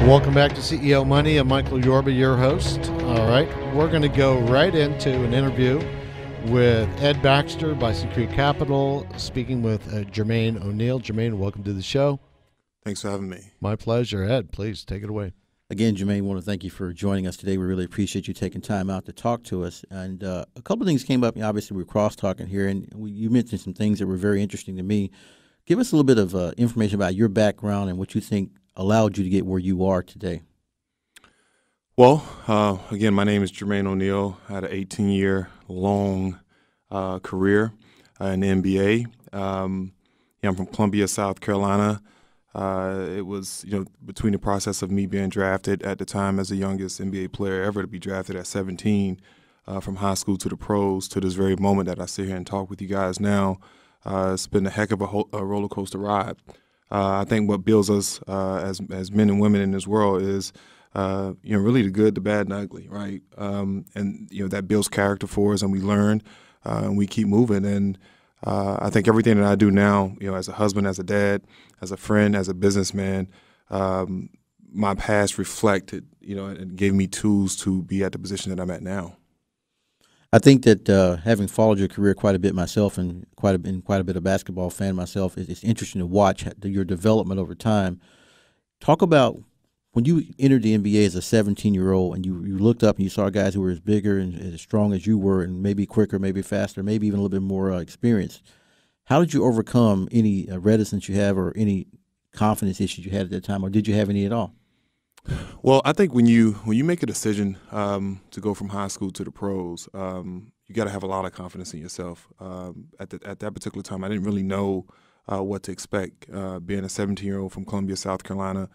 Welcome back to CEO Money. I'm Michael Yorba, your host. All right, we're going to go right into an interview with Ed Baxter, Bison Creek Capital, speaking with Jermaine O'Neal. Jermaine, welcome to the show. Thanks for having me. My pleasure. Ed, please take it away. Again, Jermaine, I want to thank you for joining us today. We really appreciate you taking time out to talk to us. And a couple of things came up. Obviously, we're cross-talking here, and you mentioned some things that were very interesting to me. Give us a little bit of information about your background and what you think allowed you to get where you are today. Well, again, my name is Jermaine O'Neal. I had an 18-year long career in the NBA. I'm from Columbia, South Carolina. It was, between the process of me being drafted at the time as the youngest NBA player ever to be drafted at 17, from high school to the pros to this very moment that I sit here and talk with you guys now. It's been a heck of a roller coaster ride. I think what builds us as men and women in this world is, really the good, the bad, and the ugly, right? And that builds character for us, and we learn, and we keep moving. And I think everything that I do now, as a husband, as a dad, as a friend, as a businessman, my past reflected, and gave me tools to be at the position that I'm at now. I think that having followed your career quite a bit myself and quite a bit of basketball fan myself, it's interesting to watch your development over time. Talk about when you entered the NBA as a 17-year-old and you looked up and you saw guys who were as bigger and as strong as you were and maybe quicker, maybe faster, maybe even a little bit more experienced. How did you overcome any reticence you have or any confidence issues you had at that time, or did you have any at all? Well, I think when you make a decision to go from high school to the pros, you got to have a lot of confidence in yourself. At that particular time, I didn't really know what to expect. Being a 17-year-old from Columbia, South Carolina,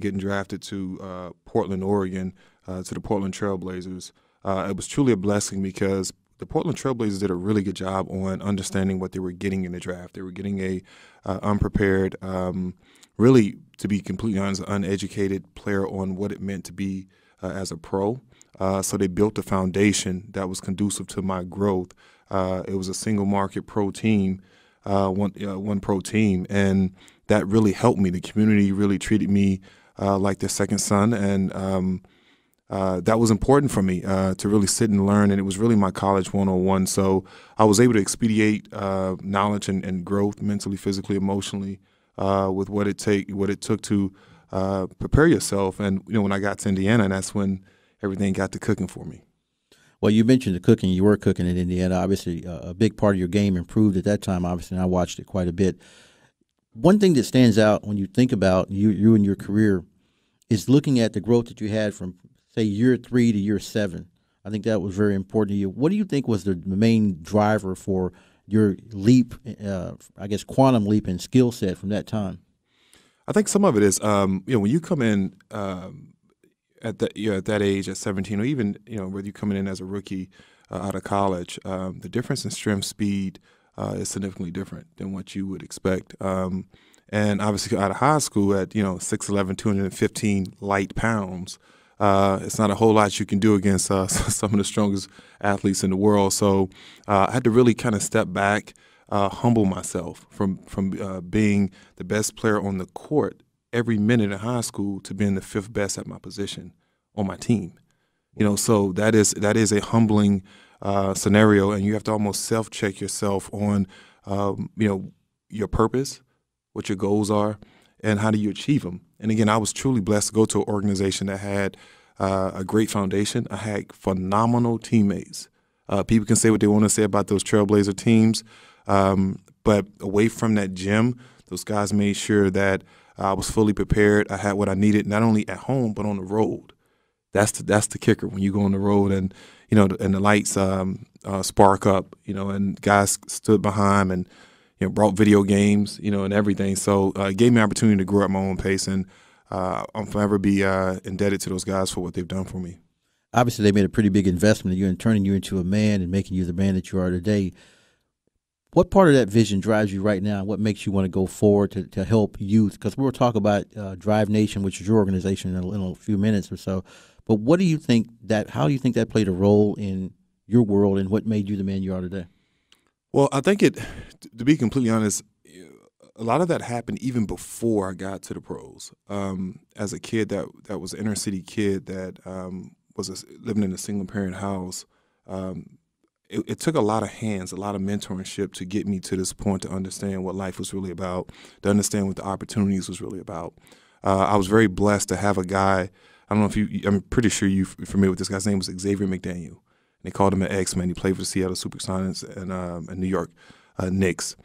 getting drafted to Portland, Oregon, to the Portland Trailblazers, it was truly a blessing because the Portland Trailblazers did a really good job on understanding what they were getting in the draft. They were getting a unprepared, really, to be completely honest, uneducated player on what it meant to be as a pro. So they built a foundation that was conducive to my growth. It was a single market pro team, one pro team, and that really helped me. The community really treated me like their second son, and that was important for me to really sit and learn, and it was really my college 101. So I was able to expedite knowledge and growth mentally, physically, emotionally, with what it took to prepare yourself. And when I got to Indiana, that's when everything got to cooking for me. Well, you mentioned the cooking. You were cooking in Indiana. Obviously, a big part of your game improved at that time, obviously, and I watched it quite a bit. One thing that stands out when you think about you and your career is looking at the growth that you had from, say, year 3 to year 7. I think that was very important to you. What do you think was the main driver for your leap, quantum leap in skill set from that time? I think some of it is, when you come in at that age, at 17, or even whether you're coming in as a rookie out of college, the difference in strength, speed is significantly different than what you would expect. And obviously, out of high school at 6'11", 215 light pounds. It's not a whole lot you can do against some of the strongest athletes in the world. So I had to really kind of step back, humble myself from being the best player on the court every minute in high school to being the 5th best at my position on my team. So that is a humbling scenario, and you have to almost self-check yourself on your purpose, what your goals are, and how do you achieve them. And again, I was truly blessed to go to an organization that had a great foundation. I had phenomenal teammates. People can say what they want to say about those Trailblazer teams, but away from that gym, those guys made sure that I was fully prepared. I had what I needed, not only at home but on the road. That's the kicker when you go on the road and and the lights spark up, and guys stood behind and brought video games, and everything. So it gave me an opportunity to grow at my own pace, and I'll forever be indebted to those guys for what they've done for me. Obviously, they made a pretty big investment in you and turning you into a man and making you the man that you are today. What part of that vision drives you right now? What makes you want to go forward to help youth? Because we'll talk about Drive Nation, which is your organization, in a few minutes or so. But how do you think that played a role in your world and what made you the man you are today? Well, I think to be completely honest, a lot of that happened even before I got to the pros. As a kid that was an inner city kid that living in a single parent house, it took a lot of hands, a lot of mentorship to get me to this point to understand what life was really about, to understand what the opportunities was really about. I was very blessed to have a guy. I don't know if I'm pretty sure you're familiar with this guy's name was Xavier McDaniel. And they called him an X-Man. He played for the Seattle Supersonics and New York Knicks.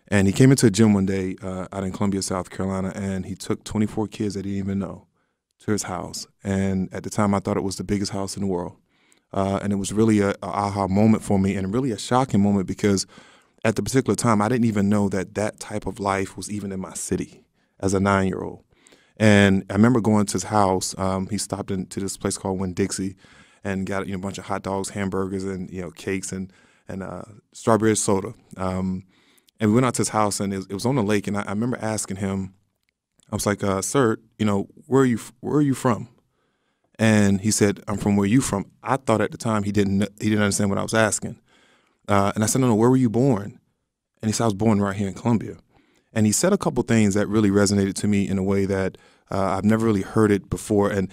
And he came into a gym one day out in Columbia, South Carolina, and he took 24 kids that he didn't even know to his house. And at the time, I thought it was the biggest house in the world. And it was really a aha moment for me, and really a shocking moment, because at the particular time, I didn't even know that type of life was even in my city as a 9-year-old. And I remember going to his house. He stopped into this place called Winn-Dixie and got a bunch of hot dogs, hamburgers, and cakes and strawberry soda. And we went out to his house, and it was on the lake. And I remember asking him, I was like, "Sir, where are you from?" And he said, "I'm from where you from." I thought at the time he didn't understand what I was asking. And I said, "No, where were you born?" And he said, "I was born right here in Columbia." And he said a couple things that really resonated to me in a way that I've never really heard it before. And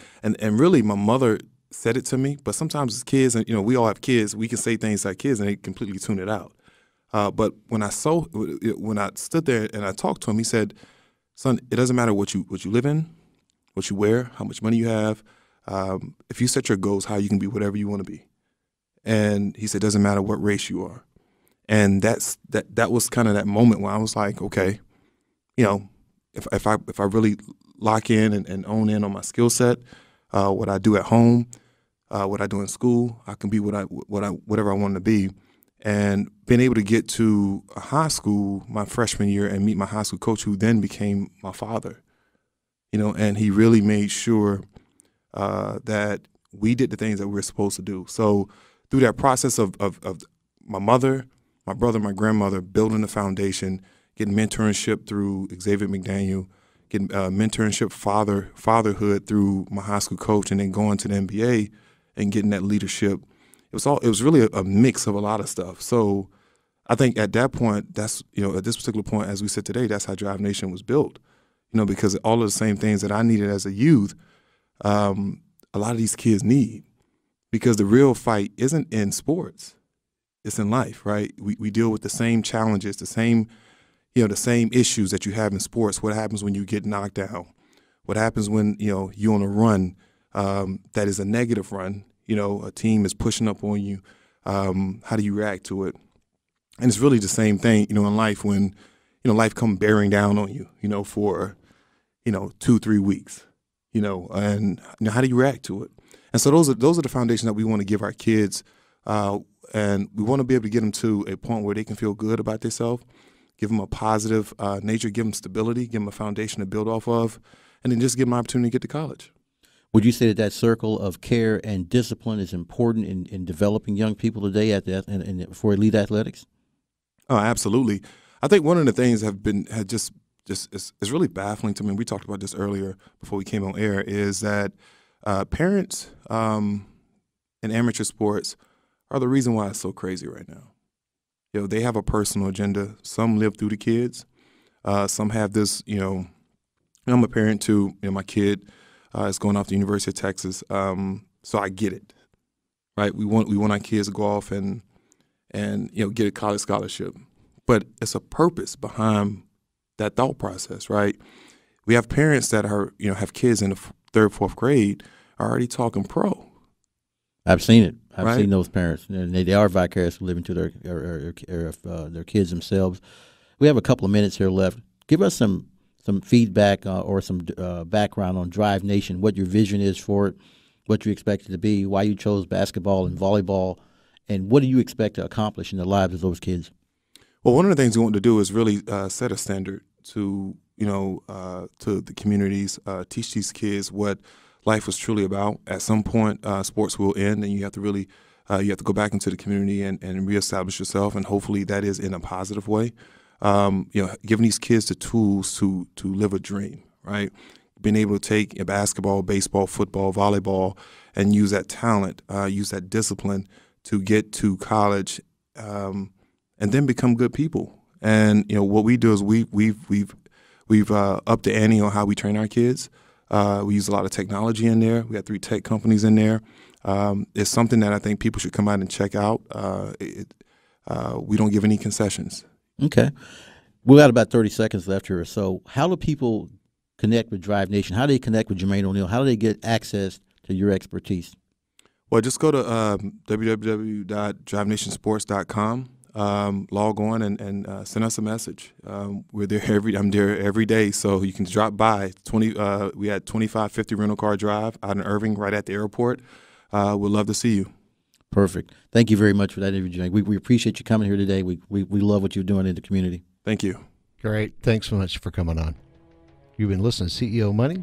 really, my mother said it to me. But sometimes as kids, and we all have kids, we can say things like kids, and they completely tune it out. But when I stood there and I talked to him, he said, "Son, it doesn't matter what you live in, what you wear, how much money you have. If you set your goals high, you can be whatever you want to be." And he said, "It doesn't matter what race you are." And that was kind of that moment where I was like, okay, if I really lock in and own in on my skill set, what I do at home, what I do in school, I can be whatever I want to be. And being able to get to a high school my freshman year and meet my high school coach, who then became my father, and he really made sure that we did the things that we were supposed to do. So through that process of my mother, my brother, my grandmother, building the foundation, getting mentorship through Xavier McDaniel, getting mentorship fatherhood through my high school coach, and then going to the NBA and getting that leadership. It was really a mix of a lot of stuff. So I think at that point, that's, at this particular point, as we sit today, that's how Drive Nation was built, because all of the same things that I needed as a youth, a lot of these kids need, because the real fight isn't in sports. It's in life, right? We deal with the same challenges, the same issues that you have in sports. What happens when you get knocked down? What happens when, you're on a run that is a negative run? A team is pushing up on you. How do you react to it? And it's really the same thing, in life when, life come bearing down on you, for, 2-3 weeks, and how do you react to it? And so those are the foundations that we want to give our kids, and we want to be able to get them to a point where they can feel good about themselves, give them a positive nature, give them stability, give them a foundation to build off of, and then just give them an opportunity to get to college. Would you say that circle of care and discipline is important in developing young people today for elite athletics? Oh, absolutely. I think one of the things is really baffling to me. We talked about this earlier before we came on air. Is that parents in amateur sports are the reason why it's so crazy right now. They have a personal agenda. Some live through the kids. Some have this. I'm a parent too. My kid is going off to the University of Texas, so I get it. Right? We want our kids to go off and get a college scholarship, but it's a purpose behind that thought process, right? We have parents that are have kids in the 3rd, 4th grade are already talking pro. I've seen it. I've right? seen those parents, and they are vicariously living to their kids themselves. We have a couple of minutes here left. Give us some feedback or some background on Drive Nation, what your vision is for it, what you expect it to be, why you chose basketball and volleyball, and what do you expect to accomplish in the lives of those kids? Well, one of the things we want to do is really set a standard to the communities, teach these kids what life was truly about. At some point, sports will end, and you have to really go back into the community and reestablish yourself, and hopefully that is in a positive way. Giving these kids the tools to live a dream, right? Being able to take basketball, baseball, football, volleyball, and use that talent, use that discipline to get to college, and then become good people. And what we do is we've We've upped the ante on how we train our kids. We use a lot of technology in there. We got 3 tech companies in there. It's something that I think people should come out and check out. We don't give any concessions. Okay. We got about 30 seconds left here. So how do people connect with Drive Nation? How do they connect with Jermaine O'Neal? How do they get access to your expertise? Well, just go to www.drivenationsports.com. Log on and send us a message. We're there I'm there every day, so you can drop by. We had 2550 Rental Car Drive out in Irving, right at the airport. We'd love to see you. Perfect. Thank you very much for that interview, Jermaine. We appreciate you coming here today. We love what you're doing in the community. Thank you. Great. Thanks so much for coming on. You've been listening to CEO Money.